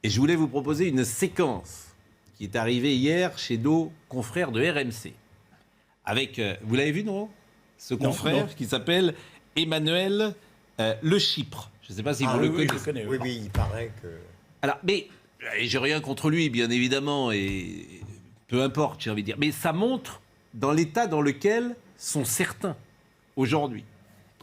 Et je voulais vous proposer une séquence qui est arrivée hier chez nos confrères de RMC. Avec, vous l'avez vu, non? Ce confrère qui s'appelle Emmanuel Le Chypre. Je ne sais pas si vous le connaissez. Je le connais, Oui, il paraît que... Alors, mais j'ai rien contre lui, bien évidemment, et peu importe, j'ai envie de dire. Mais ça montre dans l'état dans lequel sont certains aujourd'hui.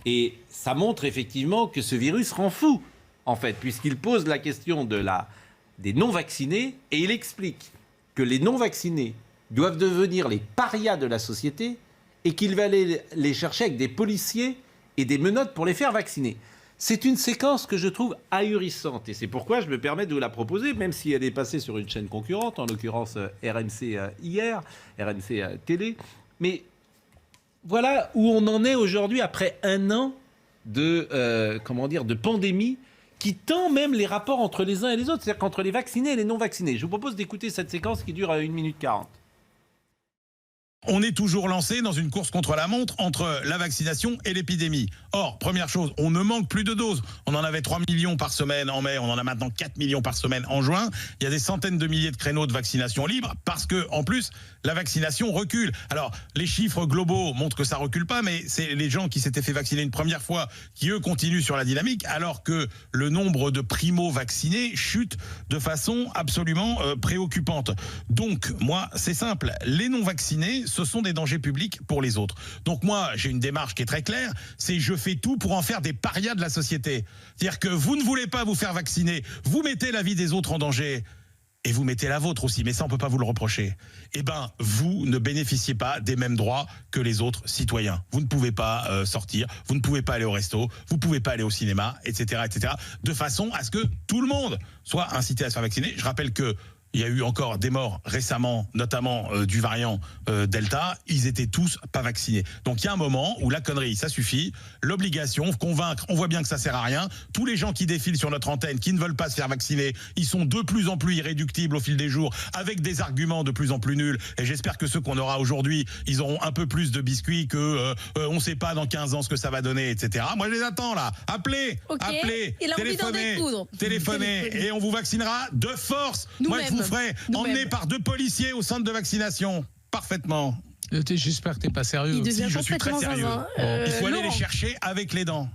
Et ça montre effectivement que ce virus rend fou, en fait, puisqu'il pose la question des non-vaccinés, et il explique que les non-vaccinés doivent devenir les parias de la société et qu'il va aller les chercher avec des policiers et des menottes pour les faire vacciner. C'est une séquence que je trouve ahurissante et c'est pourquoi je me permets de vous la proposer, même si elle est passée sur une chaîne concurrente, en l'occurrence RMC hier, RMC Télé. Mais voilà où on en est aujourd'hui après un an de pandémie qui tend même les rapports entre les uns et les autres, c'est-à-dire qu'entre les vaccinés et les non-vaccinés. Je vous propose d'écouter cette séquence qui dure 1 minute 40. On est toujours lancé dans une course contre la montre entre la vaccination et l'épidémie. Or, première chose, on ne manque plus de doses. On en avait 3 millions par semaine en mai, on en a maintenant 4 millions par semaine en juin. Il y a des centaines de milliers de créneaux de vaccination libres parce que, en plus, la vaccination recule. Alors, les chiffres globaux montrent que ça recule pas, mais c'est les gens qui s'étaient fait vacciner une première fois qui, eux, continuent sur la dynamique, alors que le nombre de primo-vaccinés chute de façon absolument préoccupante. Donc, moi, c'est simple. Les non-vaccinés, ce sont des dangers publics pour les autres. Donc moi, j'ai une démarche qui est très claire, c'est je fais tout pour en faire des parias de la société. C'est-à-dire que vous ne voulez pas vous faire vacciner, vous mettez la vie des autres en danger, et vous mettez la vôtre aussi, mais ça on ne peut pas vous le reprocher. Eh bien, vous ne bénéficiez pas des mêmes droits que les autres citoyens. Vous ne pouvez pas sortir, vous ne pouvez pas aller au resto, vous ne pouvez pas aller au cinéma, etc., etc., de façon à ce que tout le monde soit incité à se faire vacciner. Je rappelle que il y a eu encore des morts récemment, notamment du variant Delta. Ils étaient tous pas vaccinés. Donc il y a un moment où la connerie, ça suffit. L'obligation, convaincre, on voit bien que ça sert à rien. Tous les gens qui défilent sur notre antenne, qui ne veulent pas se faire vacciner, ils sont de plus en plus irréductibles au fil des jours, avec des arguments de plus en plus nuls. Et j'espère que ceux qu'on aura aujourd'hui, ils auront un peu plus de biscuits que on ne sait pas dans 15 ans ce que ça va donner, etc. Moi je les attends là. Appelez, appelez, téléphonez, et on vous vaccinera de force. Moi je vous ferai emmener par 2 policiers au centre de vaccination. Parfaitement. J'espère que t'es pas sérieux. Si, je suis très sérieux. Il faut aller les chercher avec les dents.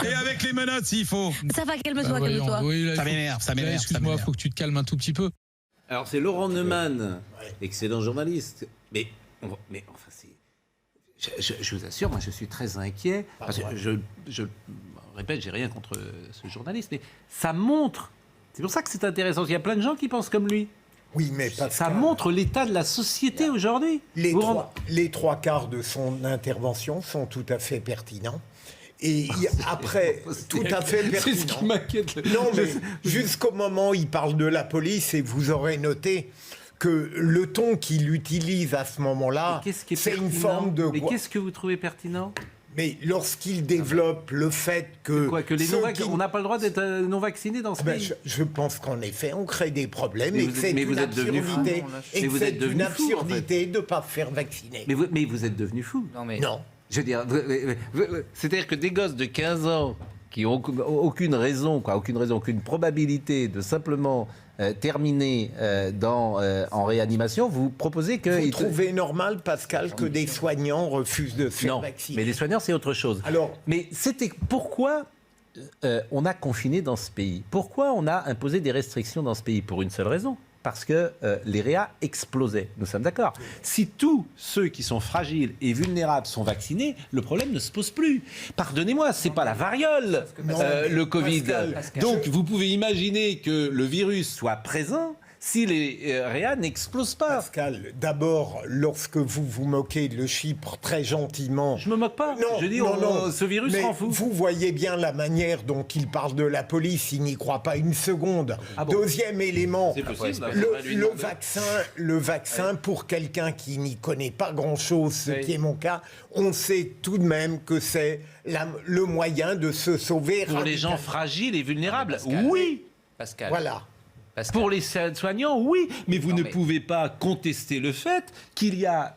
Et avec les menottes s'il faut. Ça va, calme-toi, calme-toi. Oui, ça m'énerve. Excuse-moi, il faut que tu te calmes un tout petit peu. Alors c'est Laurent Neumann, excellent journaliste. Mais enfin je vous assure, moi je suis très inquiet. Parce que je répète, j'ai rien contre ce journaliste, mais ça montre. C'est pour ça que c'est intéressant. Il y a plein de gens qui pensent comme lui. Oui, mais Pascal, ça montre l'état de la société aujourd'hui. Les 3 quarts de son intervention sont tout à fait pertinents. Et après, tout à fait pertinent. C'est ce qui m'inquiète. Non, mais jusqu'au moment où il parle de la police, et vous aurez noté que le ton qu'il utilise à ce moment-là, c'est une forme de... Mais qu'est-ce que vous trouvez pertinent ? Mais lorsqu'il développe le fait que... On n'a pas le droit d'être non-vacciné dans ce pays. Je pense qu'en effet, on crée des problèmes mais et que c'est une absurdité. Et que c'est une absurdité de ne pas faire vacciner. Mais vous êtes devenu fou. Non. Je veux dire, c'est-à-dire que des gosses de 15 ans qui n'ont aucune raison, aucune probabilité de simplement terminer en réanimation, vous proposez que... Vous trouvez normal, Pascal, que des soignants refusent de se faire vacciner? Mais les soignants, c'est autre chose. Mais c'était pourquoi on a confiné dans ce pays? Pourquoi on a imposé des restrictions dans ce pays? Pour une seule raison. Parce que les réa explosaient. Nous sommes d'accord. Si tous ceux qui sont fragiles et vulnérables sont vaccinés, le problème ne se pose plus. Pardonnez-moi, c'est pas la variole, le Covid. Pascal. Donc vous pouvez imaginer que le virus soit présent si les réa n'explosent pas. Pascal, d'abord, lorsque vous vous moquez de le Chypre très gentiment... Je me moque pas. Je dis, ce virus rend fou. Vous voyez bien la manière dont il parle de la police, il n'y croit pas une seconde. Deuxième élément, le vaccin, pour quelqu'un qui n'y connaît pas grand-chose, ce qui est mon cas, on sait tout de même que c'est le moyen de se sauver. Pour les gens fragiles et vulnérables, oui. Pascal. Voilà. Pascal. Pour les soignants, oui, mais vous ne pouvez pas contester le fait qu'il y a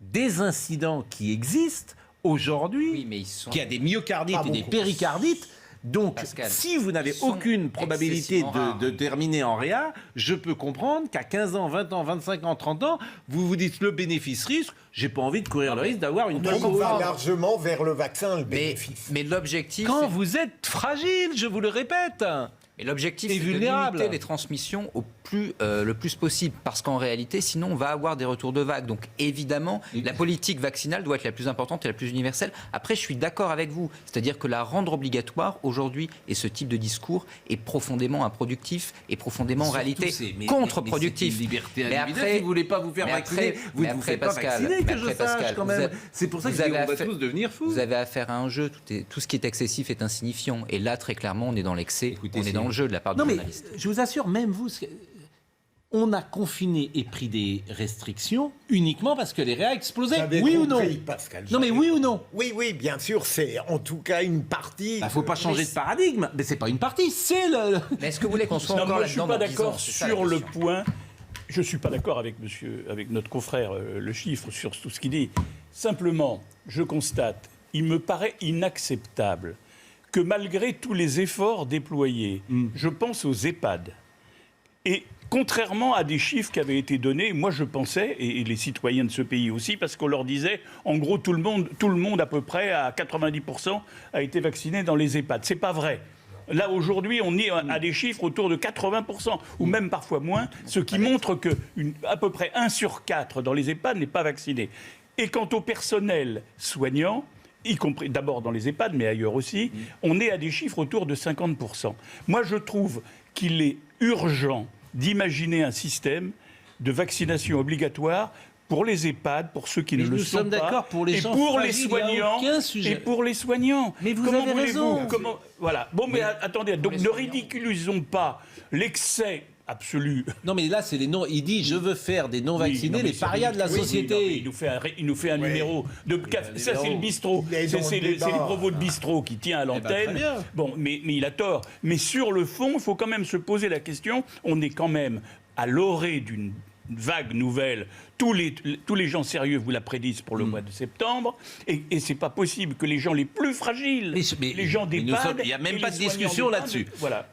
des incidents qui existent aujourd'hui, qu'il y a des myocardites et des péricardites Donc, Pascal, si vous n'avez aucune probabilité de terminer en réa, je peux comprendre qu'à 15 ans, 20 ans, 25 ans, 30 ans, vous vous dites le bénéfice-risque, j'ai pas envie de courir le risque d'avoir une On va largement vers le vaccin, le bénéfice. Mais l'objectif... Quand vous êtes fragile, je vous le répète. Et l'objectif, c'est de vulnérable. limiter les transmissions le plus possible. Parce qu'en réalité, sinon, on va avoir des retours de vagues. Donc, évidemment, la politique vaccinale doit être la plus importante et la plus universelle. Après, je suis d'accord avec vous. C'est-à-dire que la rendre obligatoire, aujourd'hui, et ce type de discours est profondément improductif et profondément, en réalité, contre-productif. C'est une liberté individuelle. Si vous ne voulez pas vous faire vacciner, vous ne vous faites pas vacciner, que je sache, quand même. C'est pour ça qu'on va tous devenir fous. Vous avez affaire à un jeu. Tout ce qui est excessif est insignifiant. Et là, très clairement, on est dans l'excès. On est dans le jeu de la part du journaliste. Mais je vous assure, même vous, on a confiné et pris des restrictions uniquement parce que les réa explosaient. Oui ou non, Pascal, non, mais oui ou non? Oui, bien sûr, c'est en tout cas une partie. Il ne faut pas changer de paradigme, mais c'est pas une partie, c'est le. Mais est-ce que vous voulez qu'on soit encore là-dedans? Je ne suis pas d'accord sur le point. Je ne suis pas d'accord avec notre confrère, le chiffre, sur tout ce qu'il dit. Simplement, je constate, il me paraît inacceptable que malgré tous les efforts déployés, je pense aux EHPAD. Et contrairement à des chiffres qui avaient été donnés, moi je pensais, et les citoyens de ce pays aussi, parce qu'on leur disait, en gros, tout le monde à peu près, à 90%, a été vacciné dans les EHPAD. C'est pas vrai. Là, aujourd'hui, on est à des chiffres autour de 80%, ou même parfois moins, ce qui montre que à peu près 1 sur 4 dans les EHPAD n'est pas vacciné. Et quant au personnel soignant, y compris d'abord dans les EHPAD, mais ailleurs aussi, on est à des chiffres autour de 50%. Moi, je trouve qu'il est urgent d'imaginer un système de vaccination obligatoire pour les EHPAD, pour ceux qui ne le sont pas, d'accord, pour les gens pour fragiles, les soignants, et pour les soignants. Mais vous avez raison. Voilà. Bon, mais attendez, donc ne ridiculisons pas l'excès absolu. Non, mais là, c'est les non. Il dit, je veux faire des non-vaccinés les parias de la société. Il nous fait un numéro de. Ça, c'est le bistrot. C'est les propos de bistrot qui tient à l'antenne. Bon, mais il a tort. Mais sur le fond, il faut quand même se poser la question. On est quand même à l'orée d'une vague nouvelle. Tous les gens sérieux vous la prédisent pour le mois de septembre, et c'est pas possible que les gens les plus fragiles, les gens d'EHPAD, il n'y a même pas de discussion là-dessus. Voilà.